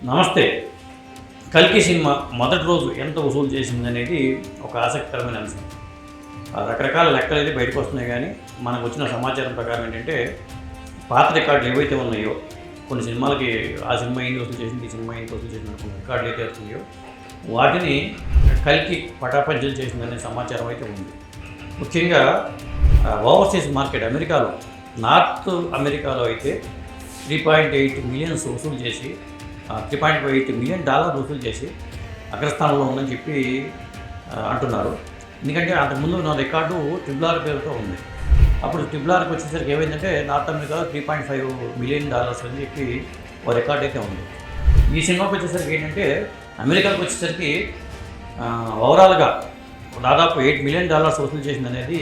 నమస్తే. 'కల్కి' సినిమా మొదటి రోజు ఎంత వసూలు చేసిందనేది ఒక ఆసక్తికరమైన అంశం. రకరకాల లెక్కలైతే బయటకు వస్తున్నాయి, కానీ మనకు వచ్చిన సమాచారం ప్రకారం ఏంటంటే, పాత రికార్డులు ఏవైతే ఉన్నాయో, కొన్ని సినిమాలకి ఆ సినిమా ఏంటి వసూలు చేసింది, ఈ సినిమా ఏంటి వసూలు చేసింది కొన్ని రికార్డులు అయితే వస్తున్నాయో, వాటిని 'కల్కి' పటాపంచలు చేసిందనే సమాచారం అయితే ఉంది. ముఖ్యంగా ఓవర్సీస్ మార్కెట్ అమెరికాలో, నార్త్ అమెరికాలో అయితే $3.8 మిలియన్స్ వసూలు చేసి, $3.8 మిలియన్ వసూలు చేసి అగ్రస్థానంలో ఉందని చెప్పి అంటున్నారు. ఎందుకంటే అంతకుముందు నా రికార్డు RRR పేరుతో ఉంది. అప్పుడు RRRకి వచ్చేసరికి ఏమైందంటే, నార్త్ అమెరికా $3.5 మిలియన్ అని చెప్పి ఒక రికార్డ్ అయితే ఉంది. ఈ సినిమాకి వచ్చేసరికి ఏంటంటే, అమెరికాకి వచ్చేసరికి ఓవరాల్గా దాదాపు $8 మిలియన్ వసూలు చేసింది అనేది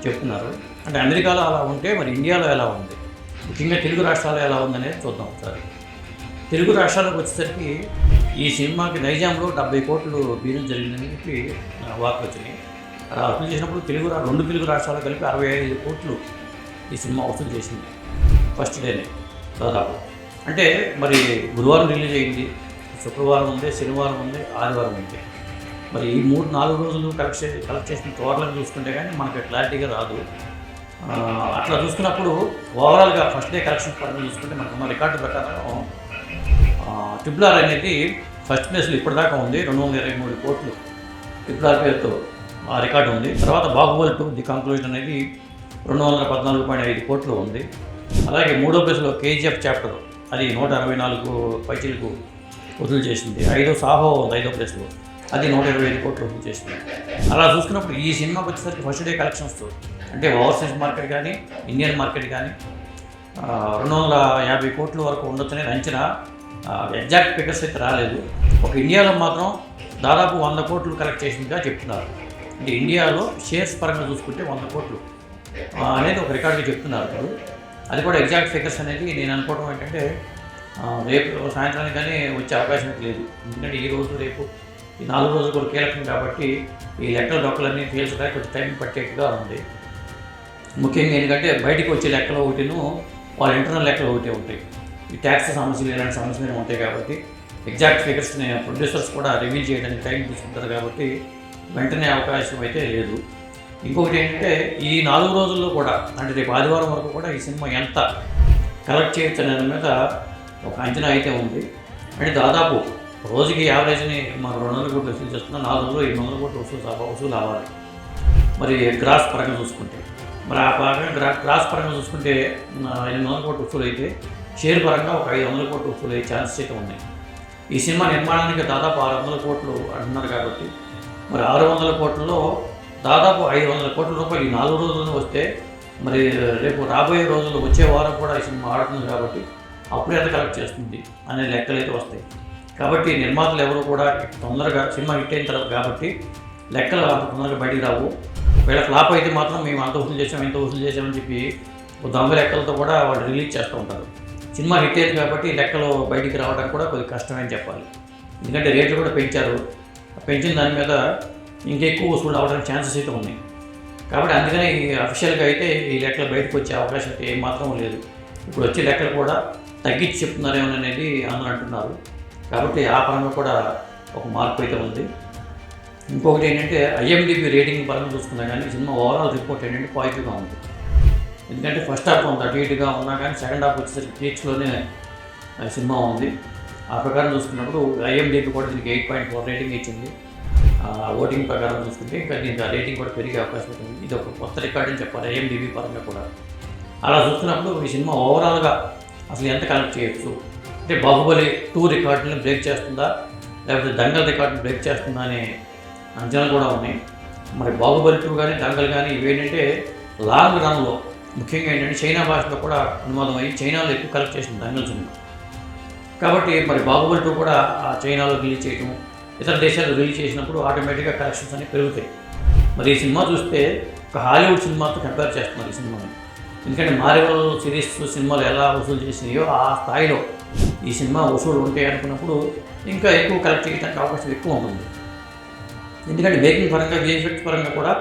చెప్తున్నారు. అంటే అమెరికాలో అలా ఉంటే మరి ఇండియాలో ఎలా ఉంది, ముఖ్యంగా తెలుగు రాష్ట్రాల్లో ఎలా ఉందనేది చూద్దాం ఒకసారి. తెలుగు రాష్ట్రాలకు వచ్చేసరికి ఈ సినిమాకి నైజాంలో 70 కోట్లు బిజినెస్ జరిగిందని చెప్పి వార్తలు వచ్చినాయి. అలా వసూలు చేసినప్పుడు రెండు తెలుగు రాష్ట్రాలు కలిపి 65 కోట్లు ఈ సినిమా వసూలు చేసింది ఫస్ట్ డేనే దాదాపు. అంటే మరి గురువారం రిలీజ్ అయింది, శుక్రవారం ఉంది, శనివారం ఉంది, ఆదివారం ఉంది. మరి ఈ 3-4 రోజులు కలెక్ట్ చేసిన టోటల్గా చూసుకుంటే కానీ మనకి క్లారిటీగా రాదు. అట్లా చూసుకున్నప్పుడు ఓవరాల్గా ఫస్ట్ డే కలెక్షన్ పరంగా చూసుకుంటే మనకున్న రికార్డు ప్రకారం RRR అనేది ఫస్ట్ ప్లేస్లో ఇప్పటిదాకా ఉంది. 223 కోట్లు RRR పేరుతో ఆ రికార్డు ఉంది. తర్వాత బాహుబలి 2 ది కంక్లూజన్ అనేది 214.5 కోట్లు ఉంది. అలాగే మూడో ప్లేస్లో KGF చాప్టర్, అది 164 పైచీలకు వసూలు చేసింది. సాహో ఉంది 5వ ప్లేస్లో, అది 125 కోట్లు వసూలు చేసింది. అలా చూసుకున్నప్పుడు ఈ సినిమాకి వచ్చేసరికి ఫస్ట్ డే కలెక్షన్స్ అంటే ఓవర్సీస్ మార్కెట్ కానీ ఇండియన్ మార్కెట్ కానీ 250 కోట్ల వరకు ఉండొచ్చనే అంచనా. ఎగ్జాక్ట్ ఫిగర్స్ అయితే రాలేదు. ఒక ఇండియాలో మాత్రం దాదాపు 100 కోట్లు కలెక్ట్ చేసిందిగా చెప్తున్నారు. అంటే ఇండియాలో షేర్స్ పరంగా చూసుకుంటే 100 కోట్లు అనేది ఒక రికార్డుగా చెప్తున్నారు ఇప్పుడు. అది కూడా ఎగ్జాక్ట్ ఫిగర్స్ అనేది నేను అనుకోవడం ఏంటంటే, రేపు సాయంత్రానికి కానీ వచ్చే అవకాశం అయితే లేదు. ఎందుకంటే ఈ రోజు రేపు ఈ 4 రోజులు కూడా కీలకం కాబట్టి ఈ డొక్కలన్నీ తేల్చడానికి కొంచెం టైం పట్టేట్టుగా ఉంది. ముఖ్యంగా ఎందుకంటే బయటకు వచ్చే లెక్కలు ఒకటిను వాళ్ళ ఇంటర్నల్ లెక్కలు ఒకటి ఉంటాయి. ఈ ట్యాక్స్ సమస్యలు ఇలాంటి సమస్యలు ఉంటాయి కాబట్టి ఎగ్జాక్ట్ ఫిగర్స్ని ప్రొడ్యూసర్స్ కూడా రివీల్ చేయడానికి టైం తీసుకుంటారు కాబట్టి వెంటనే అవకాశం అయితే లేదు. ఇంకొకటి ఏంటంటే, ఈ 4 రోజుల్లో కూడా అంటే రేపు ఆదివారం వరకు కూడా ఈ సినిమా ఎంత కలెక్ట్ చేయొచ్చు అనే మీద ఒక అంచనా అయితే ఉంది. అంటే దాదాపు రోజుకి యావరేజ్ని మనం 200 కోట్లు వసూలు చేస్తున్నాం. 4 రోజులు 800 కోట్లు వసూలు అవ్వాలి మరి గ్రాస్ పరంగా చూసుకుంటే. మరి ఆ పరంగా గ్రాస్ పరంగా చూసుకుంటే 800 కోట్లు వసూలు అయితే, షేర్ పరంగా ఒక 500 కోట్లు వసూలు అయ్యే ఛాన్సెస్ అయితే ఉన్నాయి. ఈ సినిమా నిర్మాణానికి దాదాపు 600 కోట్లు అంటున్నారు కాబట్టి మరి 600 కోట్లలో దాదాపు 500 కోట్ల రూపాయలు ఈ 4 రోజుల్లో వస్తే, మరి రేపు రాబోయే రోజుల్లో వచ్చే వారం కూడా ఈ సినిమా ఆడుతుంది కాబట్టి అప్పుడు ఎంత కలెక్ట్ చేస్తుంది అనే లెక్కలు అయితే వస్తాయి. కాబట్టి నిర్మాతలు ఎవరు కూడా తొందరగా సినిమా హిట్ అయిన తర్వాత కాబట్టి లెక్కలు అంత తొందరగా బయటికి రావు. వీళ్ళ ఫ్లాప్ అయితే మాత్రం మేము అంత వసూలు చేసాం, ఇంత వసూలు చేసామని చెప్పి దొంగ లెక్కలతో కూడా వాళ్ళు రిలీజ్ చేస్తూ ఉంటారు. సినిమా హిట్ అయింది కాబట్టి లెక్కలు బయటికి రావడానికి కూడా కొద్దిగా కష్టమని చెప్పాలి. ఎందుకంటే రేట్లు కూడా పెంచారు. పెంచిన దాని మీద ఇంకెక్కువ వసూలు అవ్వడానికి ఛాన్సెస్ అయితే ఉన్నాయి. కాబట్టి అందుకనే అఫీషియల్గా అయితే ఈ లెక్కలు బయటకు వచ్చే అవకాశం అయితే ఏమాత్రం లేదు. ఇప్పుడు వచ్చే లెక్కలు కూడా తగ్గించి చెప్తున్నారేమో అనేది అందరూ అంటున్నారు. కాబట్టి ఆ పరంగా కూడా ఒక మార్పు అయితే ఉంది. ఇంకొకటి ఏంటంటే, IMDb రేటింగ్ పరంగా చూసుకున్నా కానీ సినిమా ఓవరాల్ రిపోర్ట్ ఏంటంటే పాజిటివ్గా ఉంది. ఎందుకంటే ఫస్ట్ హాఫ్ కొంత అటు ఇటుగా ఉన్నా కానీ సెకండ్ హాఫ్ వచ్చేసరికి పీక్స్లోనే సినిమా ఉంది. ఆ ప్రకారం చూసుకున్నప్పుడు IMDb కూడా దీనికి 8.4 రేటింగ్ ఇచ్చింది. ఓటింగ్ ప్రకారం చూసుకుంటే ఇంకా దీనికి రేటింగ్ కూడా పెరిగే అవకాశం ఉంటుంది. ఇది ఒక కొత్త రికార్డ్ అని చెప్పాలి IMDb పరంగా కూడా. అలా చూస్తున్నప్పుడు ఈ సినిమా ఓవరాల్గా అసలు ఎంత కలెక్ట్ చేయొచ్చు అంటే, బాహుబలి 2 రికార్డుని బ్రేక్ చేస్తుందా, లేకపోతే దంగల్ రికార్డుని బ్రేక్ చేస్తుందా అనే అంచనాలు కూడా ఉన్నాయి. మరి బాహుబలి 2 కానీ దంగల్ కానీ ఇవేంటంటే లాంగ్ రన్లో, ముఖ్యంగా ఏంటంటే చైనా భాషలో కూడా అనువాదం అయ్యి చైనాలో ఎక్కువ కలెక్ట్ చేసింది దంగల్ సినిమా. కాబట్టి మరి బాహుబలి 2 కూడా ఆ చైనాలో రిలీజ్ చేయటం, ఇతర దేశాల్లో రిలీజ్ చేసినప్పుడు ఆటోమేటిక్గా కలెక్షన్స్ అనేవి పెరుగుతాయి. మరి ఈ సినిమా చూస్తే ఒక హాలీవుడ్ సినిమాతో కంపేర్ చేస్తున్నారు ఈ సినిమాని. ఎందుకంటే మార్వెల్ సిరీస్ సినిమాలు ఎలా వసూలు చేసినాయో ఆ స్థాయిలో ఈ సినిమా వసూలు ఉంటాయి అనుకున్నప్పుడు ఇంకా ఎక్కువ కలెక్ట్ చేయడానికి అవకాశం ఎక్కువ ఉంటుంది. ఎందుకంటే మేకింగ్ పరంగా, VFX పరంగా కూడా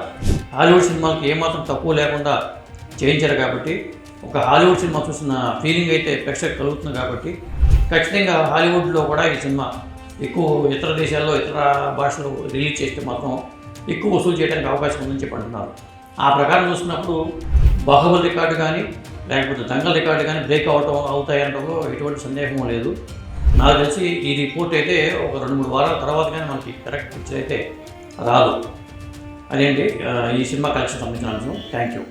హాలీవుడ్ సినిమాలకు ఏమాత్రం తక్కువ లేకుండా చేయించారు కాబట్టి ఒక హాలీవుడ్ సినిమా చూసిన ఫీలింగ్ అయితే ప్రేక్షకులకు కలుగుతుంది కాబట్టి ఖచ్చితంగా హాలీవుడ్లో కూడా ఈ సినిమా ఎక్కువ ఇతర దేశాల్లో ఇతర భాషలు రిలీజ్ చేస్తే మాత్రం ఎక్కువ వసూలు చేయడానికి అవకాశం ఉందని చెప్పి అంటున్నారు. ఆ ప్రకారం చూసినప్పుడు బాహుబలి రికార్డు కానీ లేకపోతే దంగల్ రికార్డు కానీ బ్రేక్ అవుతాయంటలో ఎటువంటి సందేహం లేదు. నాకు తెలిసి ఈ రిపోర్ట్ అయితే ఒక 2-3 వారాల తర్వాత కానీ మనకి కరెక్ట్ పిక్చర్ అయితే రాదు. అదేంటి ఈ సినిమా కలెక్షన్ సంబంధించిన అంశం. Thank you.